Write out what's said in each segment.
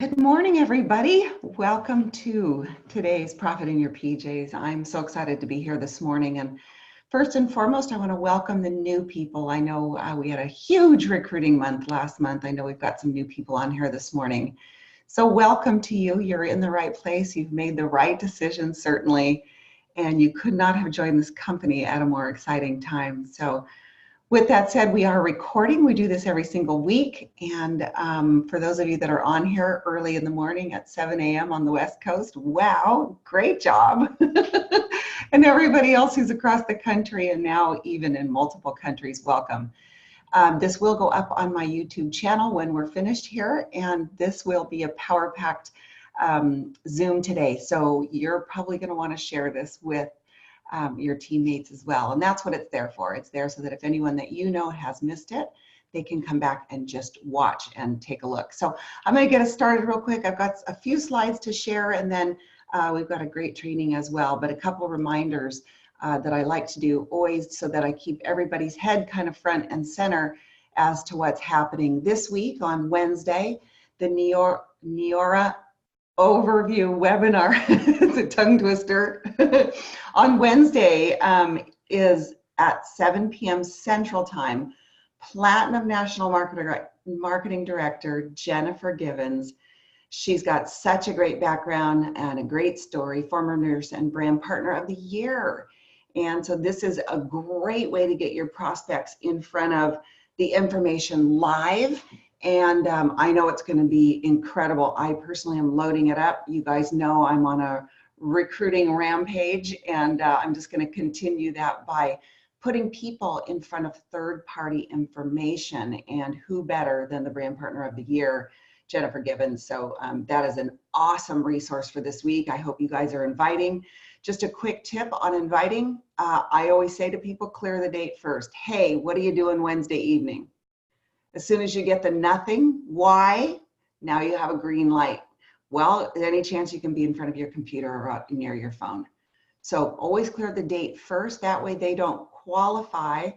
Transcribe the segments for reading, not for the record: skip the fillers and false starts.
Good morning, everybody. Welcome to today's Profit in Your PJs. I'm so excited to be here this morning. And first and foremost, I want to welcome the new people. I know we had a huge recruiting month last month. I know we've got some new people on here this morning. So welcome to you. You're in the right place. You've made the right decision, certainly. And you could not have joined this company at a more exciting time. So with that said, we are recording. We do this every single week. And for those of you that are on here early in the morning at 7 a.m. on the West Coast, wow, great job. And everybody else who's across the country and now even in multiple countries, welcome. This will go up on my YouTube channel when we're finished here. And this will be a power-packed Zoom today. So you're probably going to want to share this with your teammates as well. And that's what it's there for. It's there so that if anyone that you know has missed it, they can come back and just watch and take a look. So I'm going to get us started real quick. I've got a few slides to share, and then we've got a great training as well, but a couple of reminders that I like to do always so that I keep everybody's head kind of front and center as to what's happening this week on Wednesday. The Neora overview webinar, it's a tongue twister, on Wednesday is at 7 p.m. Central Time. Platinum National Marketing Director, Jennifer Givens. She's got such a great background and a great story, former nurse and brand partner of the year. And so this is a great way to get your prospects in front of the information live. And I know it's going to be incredible. I personally am loading it up. You guys know I'm on a recruiting rampage, and I'm just going to continue that by putting people in front of third-party information. And who better than the brand partner of the year, Jennifer Givens. So that is an awesome resource for this week. I hope you guys are inviting. Just a quick tip on inviting. I always say to people, clear the date first. Hey, what are you doing Wednesday evening? As soon as you get the nothing, why? Now you have a green light. Well, any chance you can be in front of your computer or near your phone. So always clear the date first. That way they don't qualify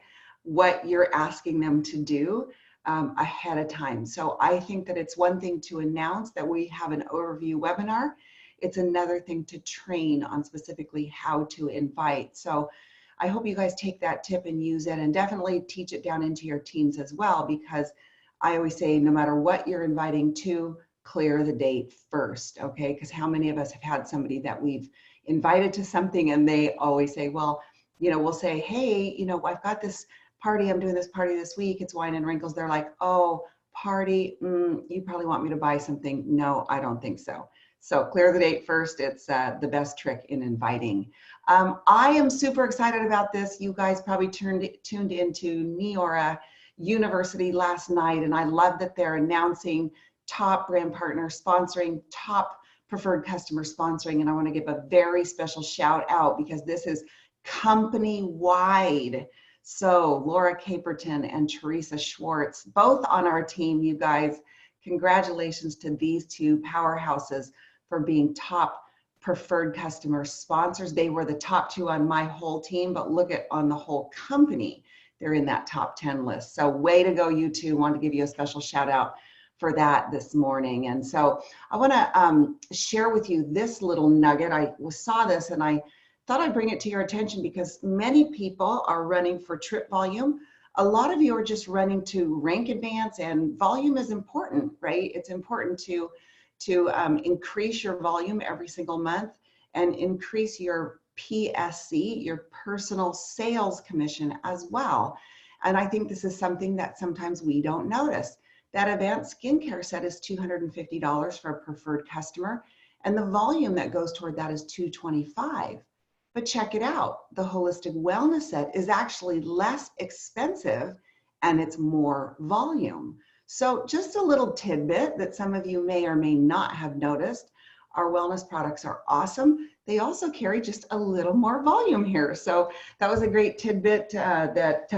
what you're asking them to do ahead of time. So I think that it's one thing to announce that we have an overview webinar. It's another thing to train on specifically how to invite. So I hope you guys take that tip and use it, and definitely teach it down into your teams as well, because I always say no matter what you're inviting to, clear the date first, okay? Because how many of us have had somebody that we've invited to something and they always say, well, you know, we'll say, hey, you know, I've got this party, I'm doing this party this week, it's Wine and Wrinkles. They're like, oh, party, you probably want me to buy something. No, I don't think so. So clear the date first. It's the best trick in inviting. I am super excited about this. You guys probably tuned into Neora University last night, and I love that they're announcing top brand partner sponsoring, top preferred customer sponsoring, and I want to give a very special shout out because this is company-wide. So Laura Caperton and Teresa Schwartz, both on our team, you guys, congratulations to these two powerhouses for being top preferred customer sponsors. They were the top two on my whole team, but look at on the whole company, they're in that top 10 list. So way to go, you two. Want to give you a special shout out for that this morning. And so I want to share with you this little nugget. I saw this and I thought I'd bring it to your attention because many people are running for trip volume. A lot of you are just running to rank advance, and volume is important, right? It's important to increase your volume every single month and increase your PSC, your personal sales commission as well. And I think this is something that sometimes we don't notice. That advanced skincare set is $250 for a preferred customer, and the volume that goes toward that is $225. But check it out, the holistic wellness set is actually less expensive and it's more volume. So just a little tidbit that some of you may or may not have noticed, our wellness products are awesome. They also carry just a little more volume here. So that was a great tidbit that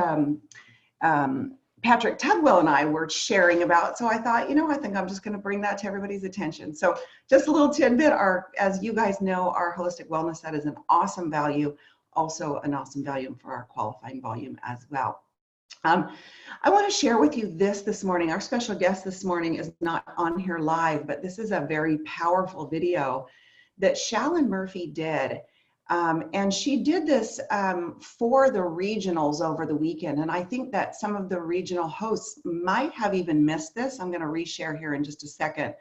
Patrick Tugwell and I were sharing about. So I thought, you know, I think I'm just going to bring that to everybody's attention. So just a little tidbit, as you guys know, our holistic wellness set is an awesome value, also an awesome value for our qualifying volume as well. I want to share with you this morning. Our special guest this morning is not on here live, but this is a very powerful video that Shalyn Murphy did. And she did this for the regionals over the weekend. And I think that some of the regional hosts might have even missed this. I'm going to reshare here in just a second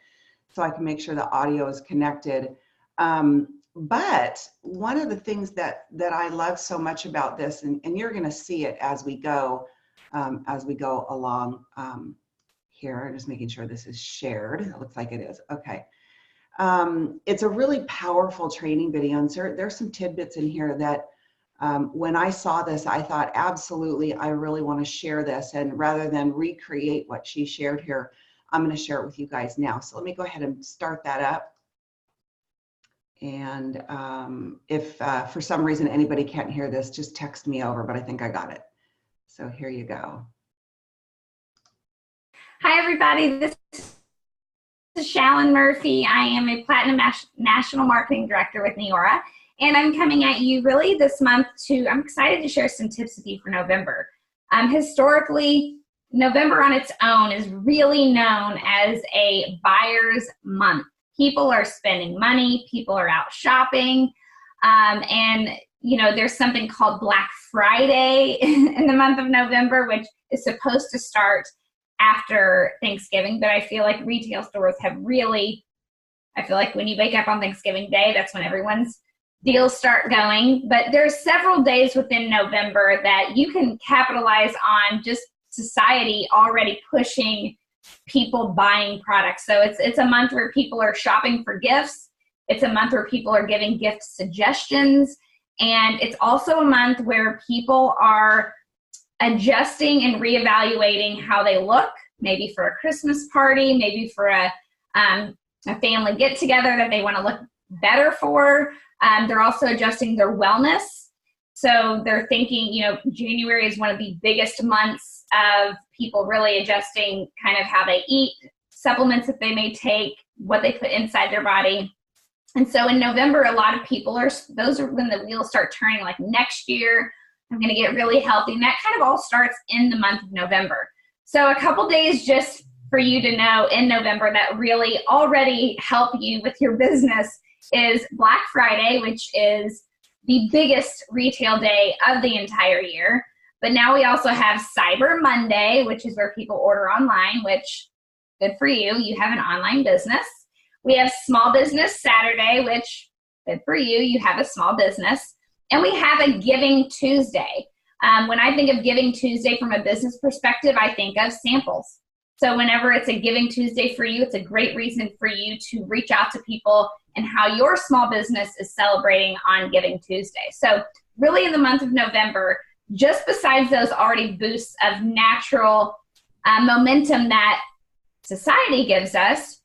so I can make sure the audio is connected. But one of the things that I love so much about this, and you're going to see it as we go along here, just making sure this is shared. It looks like it is. Okay. It's a really powerful training video, and there's some tidbits in here that when I saw this, I thought, absolutely, I really want to share this. And rather than recreate what she shared here, I'm going to share it with you guys now. So let me go ahead and start that up. And if for some reason anybody can't hear this, just text me over, but I think I got it. So here you go. Hi, everybody. This is Shalyn Murphy. I am a Platinum National Marketing Director with Neora, and I'm coming at you really this month I'm excited to share some tips with you for November. Historically, November on its own is really known as a buyer's month. People are spending money, people are out shopping, and you know, there's something called Black Friday in the month of November, which is supposed to start after Thanksgiving, but I feel like retail stores have really, I feel like when you wake up on Thanksgiving Day, that's when everyone's deals start going. But there's several days within November that you can capitalize on just society already pushing people buying products. So it's a month where people are shopping for gifts. It's a month where people are giving gift suggestions. And it's also a month where people are adjusting and reevaluating how they look, maybe for a Christmas party, maybe for a family get-together that they want to look better for. They're also adjusting their wellness. So they're thinking, you know, January is one of the biggest months of people really adjusting kind of how they eat, supplements that they may take, what they put inside their body. And so in November, a lot of people those are when the wheels start turning, like next year, I'm going to get really healthy. And that kind of all starts in the month of November. So a couple days just for you to know in November that really already help you with your business is Black Friday, which is the biggest retail day of the entire year. But now we also have Cyber Monday, which is where people order online, which good for you. You have an online business. We have Small Business Saturday, which good for you. You have a small business. And we have a Giving Tuesday. When I think of Giving Tuesday from a business perspective, I think of samples. So whenever it's a Giving Tuesday for you, it's a great reason for you to reach out to people and how your small business is celebrating on Giving Tuesday. So really in the month of November, just besides those already boosts of natural momentum that society gives us,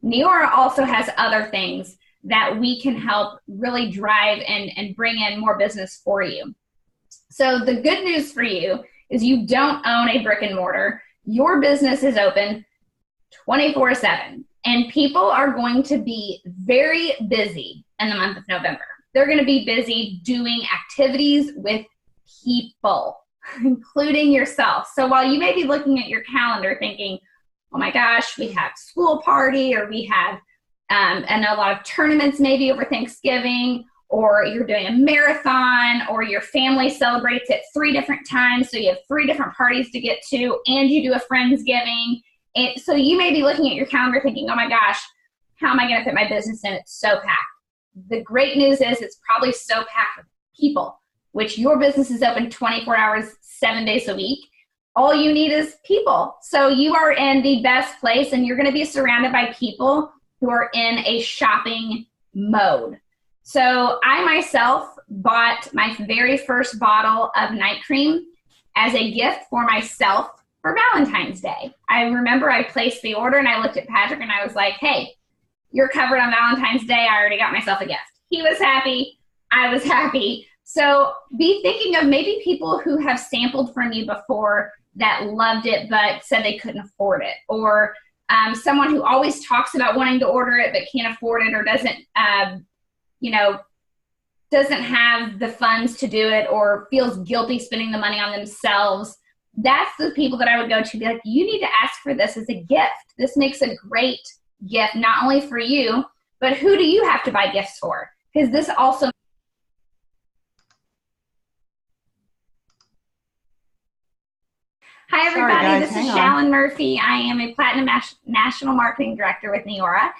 Neora also has other things that we can help really drive and bring in more business for you. So the good news for you is you don't own a brick and mortar. Your business is open 24/7, and people are going to be very busy in the month of November. They're going to be busy doing activities with people, including yourself. So while you may be looking at your calendar thinking, oh my gosh, we have school party, or we have and a lot of tournaments maybe over Thanksgiving, or you're doing a marathon, or your family celebrates at 3 different times, so you have 3 different parties to get to, and you do a Friendsgiving. And so you may be looking at your calendar thinking, oh my gosh, how am I going to fit my business in? It's so packed. The great news is it's probably so packed with people, which your business is open 24 hours, 7 days a week. All you need is people. So you are in the best place, and you're going to be surrounded by people who are in a shopping mode. So I myself bought my very first bottle of night cream as a gift for myself for Valentine's Day. I remember I placed the order and I looked at Patrick and I was like, hey, you're covered on Valentine's Day. I already got myself a gift. He was happy. I was happy. So be thinking of maybe people who have sampled from you before that loved it but said they couldn't afford it, or someone who always talks about wanting to order it but can't afford it, or doesn't have the funds to do it, or feels guilty spending the money on themselves. that's the people that I would go to, be like, you need to ask for this as a gift. This makes a great gift, not only for you, but who do you have to buy gifts for? Because this also. Hi, everybody. Sorry, guys, this is hang on. Shallon Murphy. I am a Platinum National Marketing Director with Neora.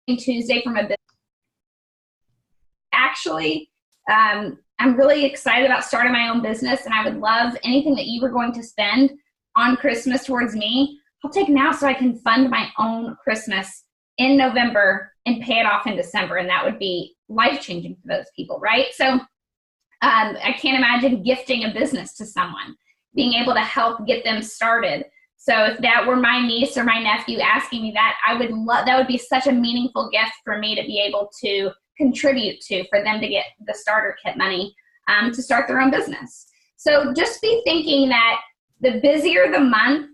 Tuesday from a business. Actually, I'm really excited about starting my own business, and I would love anything that you were going to spend on Christmas towards me. I'll take now so I can fund my own Christmas in November and pay it off in December, and that would be life-changing for those people, right? So I can't imagine gifting a business to someone, being able to help get them started. So if that were my niece or my nephew asking me that, I would love, that would be such a meaningful gift for me to be able to contribute to, for them to get the starter kit money to start their own business. So just be thinking that the busier the month,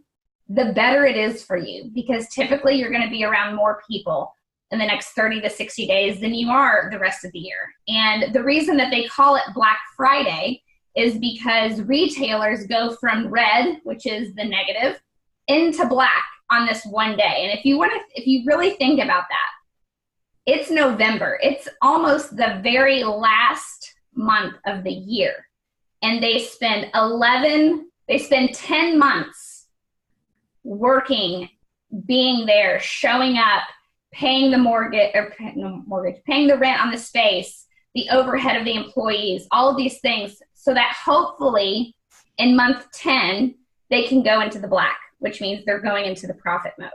the better it is for you, because typically you're going to be around more people in the next 30 to 60 days than you are the rest of the year. And the reason that they call it Black Friday is because retailers go from red, which is the negative, into black on this one day. And if you really think about that, it's November. It's almost the very last month of the year. And they spend 10 months working, being there, showing up, paying the paying the rent on the space, the overhead of the employees, all of these things, so that hopefully in month 10, they can go into the black, which means they're going into the profit mode.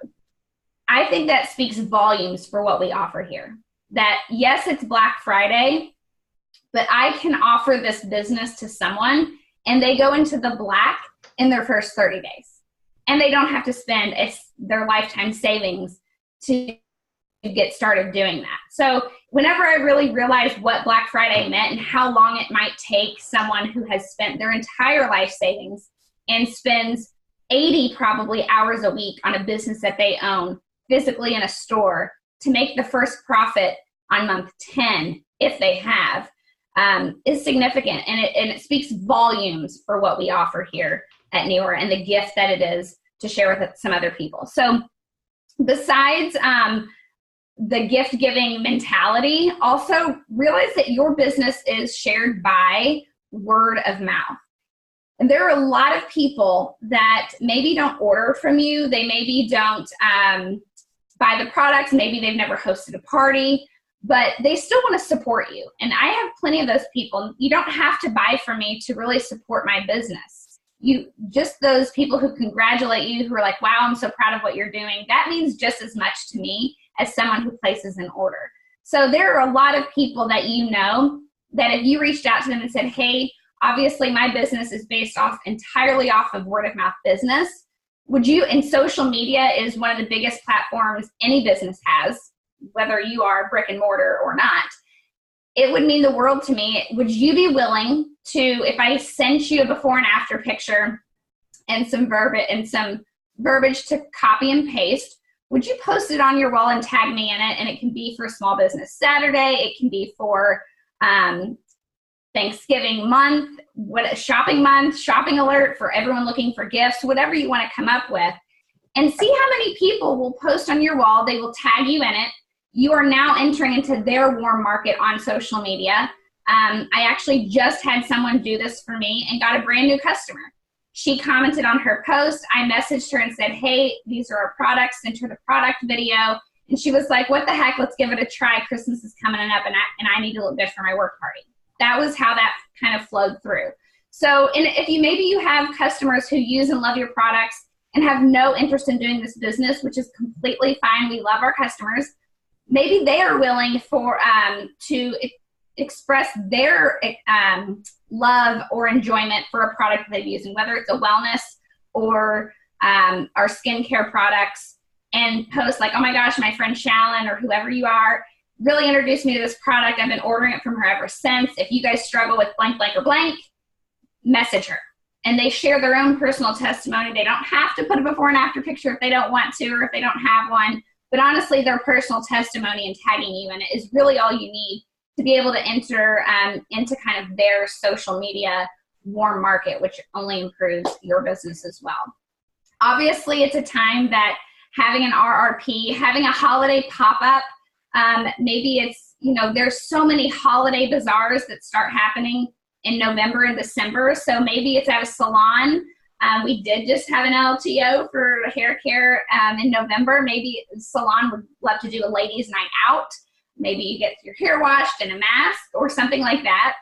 I think that speaks volumes for what we offer here. That yes, it's Black Friday, but I can offer this business to someone and they go into the black in their first 30 days. And they don't have to spend their lifetime savings to get started doing that. So whenever I really realized what Black Friday meant and how long it might take someone who has spent their entire life savings and spends 80 probably hours a week on a business that they own physically in a store to make the first profit on month 10, if they have, is significant. And it speaks volumes for what we offer here at Neora and the gift that it is to share with some other people. So besides the gift giving mentality, also realize that your business is shared by word of mouth. And there are a lot of people that maybe don't order from you. They maybe don't buy the products. Maybe they've never hosted a party, but they still want to support you. And I have plenty of those people. You don't have to buy from me to really support my business. Just those people who congratulate you, who are like, wow, I'm so proud of what you're doing. That means just as much to me as someone who places an order. So there are a lot of people that you know that if you reached out to them and said, hey, obviously my business is based entirely off of word of mouth business. And social media is one of the biggest platforms any business has, whether you are brick and mortar or not. It would mean the world to me. Would you be willing to, if I sent you a before and after picture and some verbiage to copy and paste, would you post it on your wall and tag me in it? And it can be for Small Business Saturday. It can be for Thanksgiving month, shopping month, shopping alert for everyone looking for gifts, whatever you want to come up with. And see how many people will post on your wall. They will tag you in it. You are now entering into their warm market on social media. I actually just had someone do this for me and got a brand new customer. She commented on her post. I messaged her and said, hey, these are our products, sent her the product video. And she was like, what the heck, let's give it a try. Christmas is coming up and I need to look good for my work party. That was how that kind of flowed through. So if maybe you have customers who use and love your products and have no interest in doing this business, which is completely fine. We love our customers. Maybe they are willing to express their love or enjoyment for a product that they've used, and whether it's a wellness or our skincare products, and post like, oh my gosh, my friend Shallon or whoever you are really introduced me to this product. I've been ordering it from her ever since. If you guys struggle with blank, blank, or blank, message her. And they share their own personal testimony. They don't have to put a before and after picture if they don't want to or if they don't have one. But honestly, their personal testimony and tagging you in it is really all you need to be able to enter into kind of their social media warm market, which only improves your business as well. Obviously, it's a time that having an RRP, having a holiday pop-up, maybe it's, there's so many holiday bazaars that start happening in November and December. So maybe it's at a salon. We did just have an LTO for hair care in November. Maybe the salon would love to do a ladies' night out. Maybe you get your hair washed and a mask or something like that.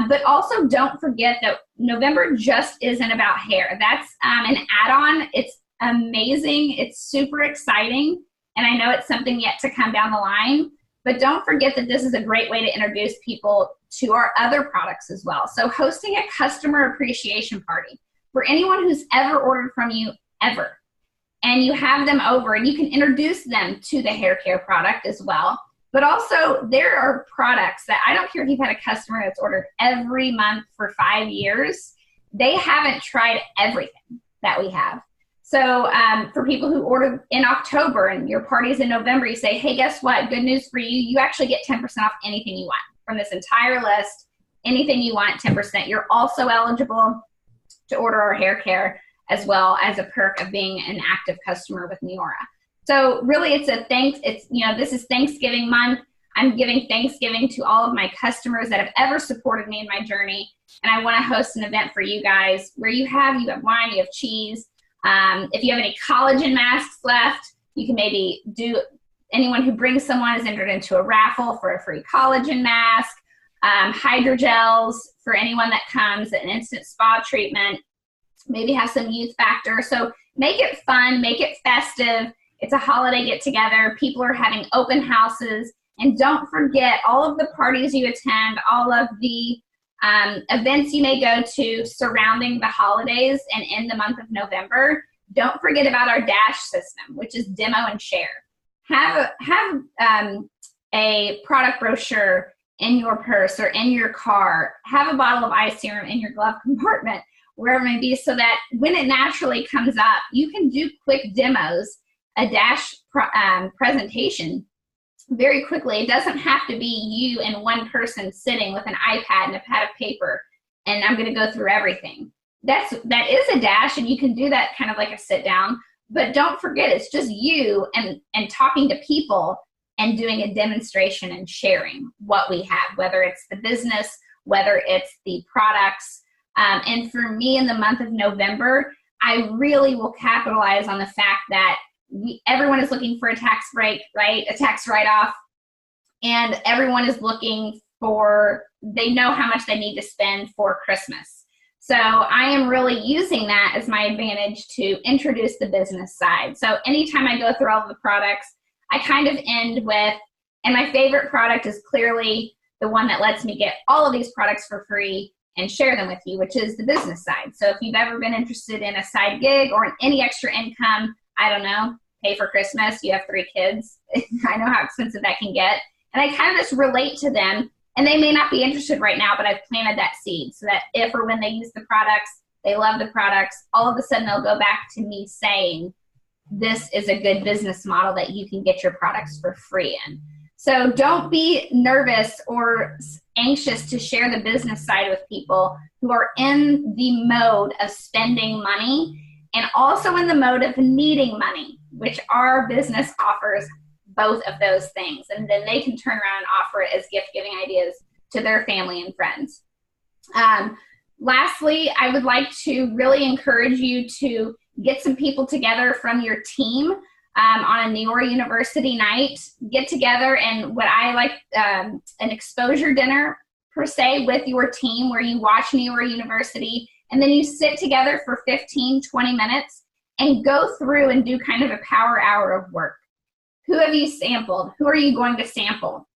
But also don't forget that November just isn't about hair. That's an add-on. It's amazing. It's super exciting. And I know it's something yet to come down the line. But don't forget that this is a great way to introduce people to our other products as well. So hosting a customer appreciation party for anyone who's ever ordered from you ever. And you have them over and you can introduce them to the hair care product as well. But also there are products that I don't care if you've had a customer that's ordered every month for 5 years, they haven't tried everything that we have. So for people who ordered in October and your party's in November, you say, hey, guess what? Good news for you. You actually get 10% off anything you want from this entire list. Anything you want, 10%. You're also eligible to order our hair care as well as a perk of being an active customer with Neora. So really this is Thanksgiving month. I'm giving Thanksgiving to all of my customers that have ever supported me in my journey. And I want to host an event for you guys where you have wine, you have cheese. If you have any collagen masks left, you can maybe do, anyone who brings someone is entered into a raffle for a free collagen mask, hydrogels for anyone that comes, an instant spa treatment, maybe have some youth factor. So make it fun, make it festive. It's a holiday get together. People are having open houses. And don't forget all of the parties you attend, all of the events you may go to surrounding the holidays and in the month of November. Don't forget about our Dash system, which is demo and share. Have a product brochure in your purse or in your car. Have a bottle of eye serum in your glove compartment, wherever it may be, so that when it naturally comes up, you can do quick demos, a Dash presentation very quickly. It doesn't have to be you and one person sitting with an iPad and a pad of paper and I'm going to go through everything. That is a Dash, and you can do that kind of like a sit down, but don't forget it's just you and talking to people and doing a demonstration and sharing what we have, whether it's the business, whether it's the products. And for me in the month of November, I really will capitalize on the fact that everyone is looking for a tax break, right? A tax write-off. And everyone is looking they know how much they need to spend for Christmas. So I am really using that as my advantage to introduce the business side. So anytime I go through all of the products, I kind of end with, and my favorite product is clearly the one that lets me get all of these products for free and share them with you, which is the business side. So if you've ever been interested in a side gig or in any extra income, I don't know, pay for Christmas, you have 3 kids. I know how expensive that can get. And I kind of just relate to them, and they may not be interested right now, but I've planted that seed so that if or when they use the products, they love the products, all of a sudden they'll go back to me saying, this is a good business model that you can get your products for free in. So don't be nervous or anxious to share the business side with people who are in the mode of spending money and also in the mode of needing money, which our business offers both of those things. And then they can turn around and offer it as gift-giving ideas to their family and friends. Lastly, I would like to really encourage you to get some people together from your team on a Neora University night. Get together and what I like, an exposure dinner per se with your team where you watch Neora University and then you sit together for 15, 20 minutes and go through and do kind of a power hour of work. Who have you sampled? Who are you going to sample?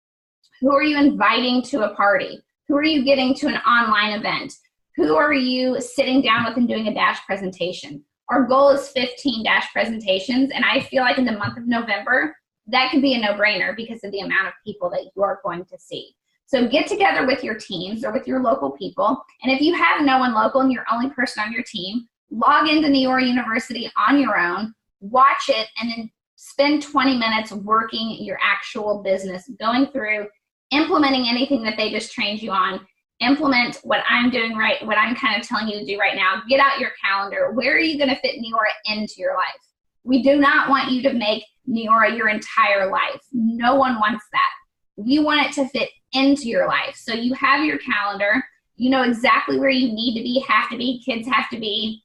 Who are you inviting to a party? Who are you getting to an online event? Who are you sitting down with and doing a Dash presentation? Our goal is 15 Dash presentations, and I feel like in the month of November, that could be a no-brainer because of the amount of people that you are going to see. So get together with your teams or with your local people, and if you have no one local and you're the only person on your team, log into Neora University on your own, watch it, and then spend 20 minutes working your actual business, going through, implementing anything that they just trained you on, implement what I'm doing right, what I'm kind of telling you to do right now. Get out your calendar. Where are you going to fit Neora into your life? We do not want you to make Neora your entire life. No one wants that. We want it to fit into your life. So you have your calendar. You know exactly where you need to be, have to be, kids have to be,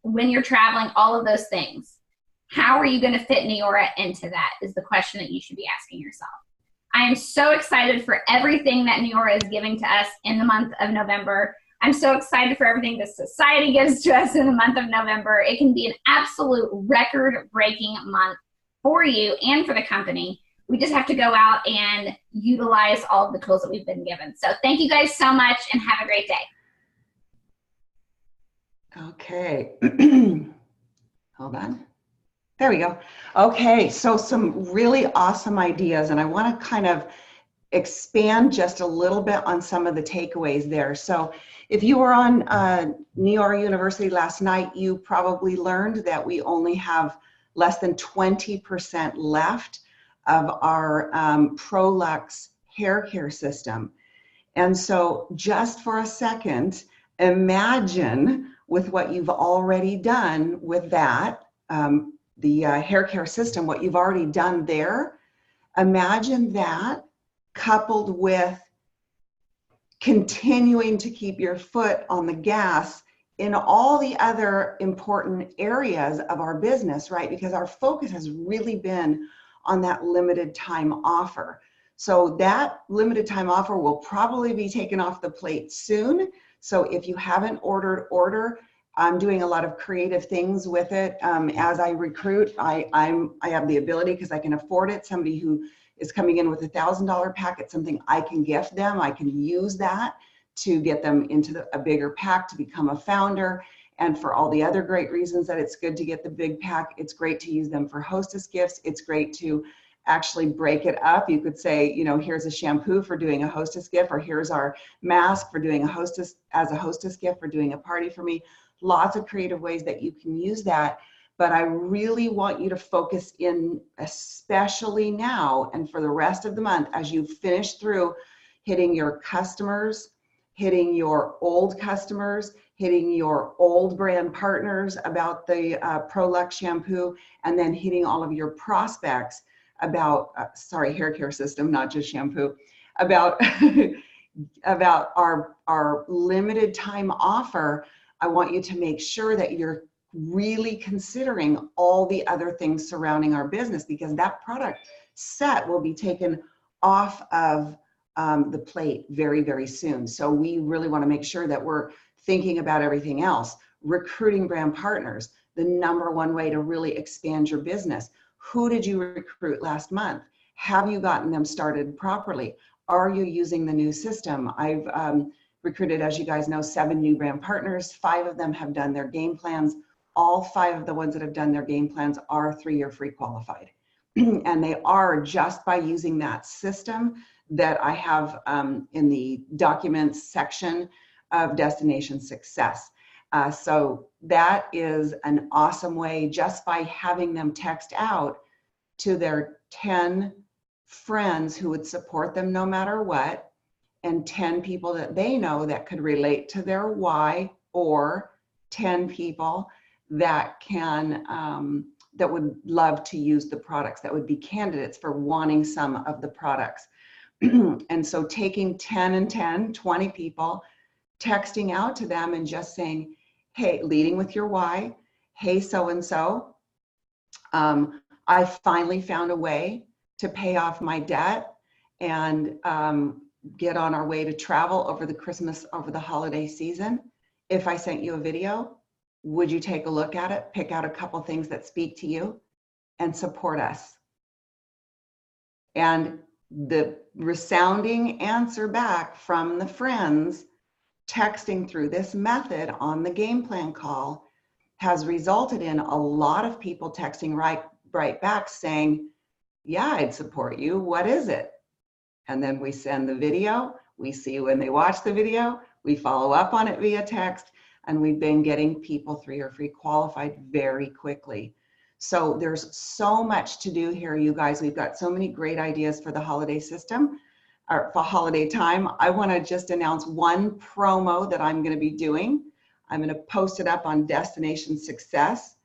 when you're traveling, all of those things. How are you going to fit Neora into that is the question that you should be asking yourself. I am so excited for everything that Neora is giving to us in the month of November. I'm so excited for everything the society gives to us in the month of November. It can be an absolute record-breaking month for you and for the company. We just have to go out and utilize all of the tools that we've been given. So thank you guys so much and have a great day. Okay. Hold on. There we go. Okay, so some really awesome ideas, and I want to kind of expand just a little bit on some of the takeaways there. So if you were on Neora University last night, you probably learned that we only have less than 20% left of our ProLux hair care system. And so just for a second, imagine with what you've already done with that, the hair care system, what you've already done there. Imagine that coupled with continuing to keep your foot on the gas in all the other important areas of our business, right? Because our focus has really been on that limited time offer. So that limited time offer will probably be taken off the plate soon. So if you haven't ordered, order. I'm doing a lot of creative things with it. As I recruit, I have the ability, because I can afford it, somebody who is coming in with $1,000 packet, something I can gift them. I can use that to get them into a bigger pack to become a founder. And for all the other great reasons that it's good to get the big pack, it's great to use them for hostess gifts. It's great to actually break it up. You could say, you know, here's a shampoo for doing a hostess gift, or here's our mask for doing a hostess gift for doing a party for me. Lots of creative ways that you can use that. But I really want you to focus in, especially now and for the rest of the month, as you finish through hitting your customers, hitting your old customers, hitting your old brand partners about the ProLux shampoo, and then hitting all of your prospects about, hair care system, not just shampoo, about, about our limited time offer. I want you to make sure that you're really considering all the other things surrounding our business, because that product set will be taken off of the plate very, very soon. So we really want to make sure that we're thinking about everything else. Recruiting brand partners, the #1 way to really expand your business. Who did you recruit last month? Have you gotten them started properly? Are you using the new system? I've recruited, as you guys know, 7 new brand partners. 5 of them have done their game plans. All 5 of the ones that have done their game plans are 3-year free qualified. And they are just by using that system that I have in the documents section of Destination Success. So that is an awesome way, just by having them text out to their 10 friends who would support them no matter what, and 10 people that they know that could relate to their why, or 10 people that can, that would love to use the products, that would be candidates for wanting some of the products. And so taking 10 and 10, 20 people, texting out to them and just saying, hey, leading with your why, hey, so-and-so, I finally found a way to pay off my debt and get on our way to travel over the holiday season. If I sent you a video, would you take a look at it, pick out a couple things that speak to you, and support us? And the resounding answer back from the friends texting through this method on the game plan call has resulted in a lot of people texting right back saying, yeah, I'd support you. What is it? And then we send the video. We see when they watch the video. We follow up on it via text. And we've been getting people 3-year free qualified very quickly. So there's so much to do here, you guys. We've got so many great ideas for the holiday system. or for holiday time, I want to just announce one promo that I'm going to be doing. I'm going to post it up on Destination Success.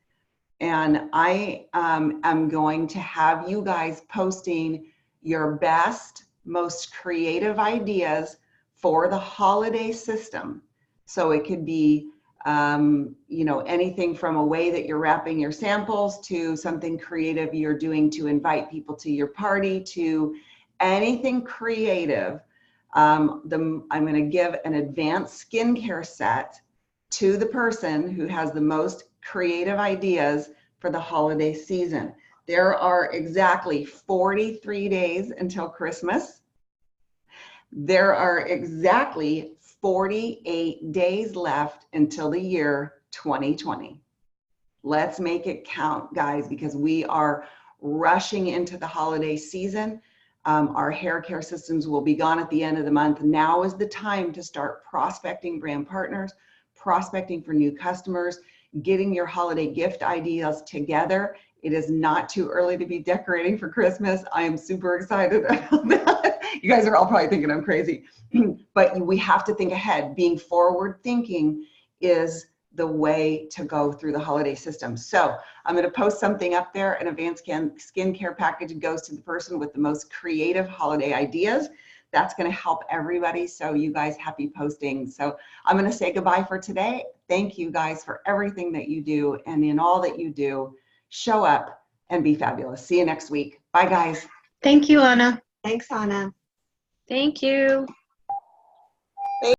And I am going to have you guys posting your best, most creative ideas for the holiday system. So it could be, you know, anything from a way that you're wrapping your samples to something creative you're doing to invite people to your party, to anything creative. I'm going to give an advanced skincare set to the person who has the most creative ideas for the holiday season. There are exactly 43 days until Christmas. There are exactly 48 days left until the year 2020. Let's make it count, guys, because we are rushing into the holiday season. Our hair care systems will be gone at the end of the month. Now is the time to start prospecting brand partners, prospecting for new customers, getting your holiday gift ideas together. It is not too early to be decorating for Christmas. I am super excited about that. You guys are all probably thinking I'm crazy, but we have to think ahead. Being forward thinking is the way to go through the holiday system. So I'm going to post something up there. An advanced skincare package goes to the person with the most creative holiday ideas. That's going to help everybody. So you guys, happy posting. So I'm going to say goodbye for today. Thank you guys for everything that you do. And in all that you do, show up and be fabulous. See you next week. Bye, guys. Thank you, Anna. Thanks, Anna. Thank you.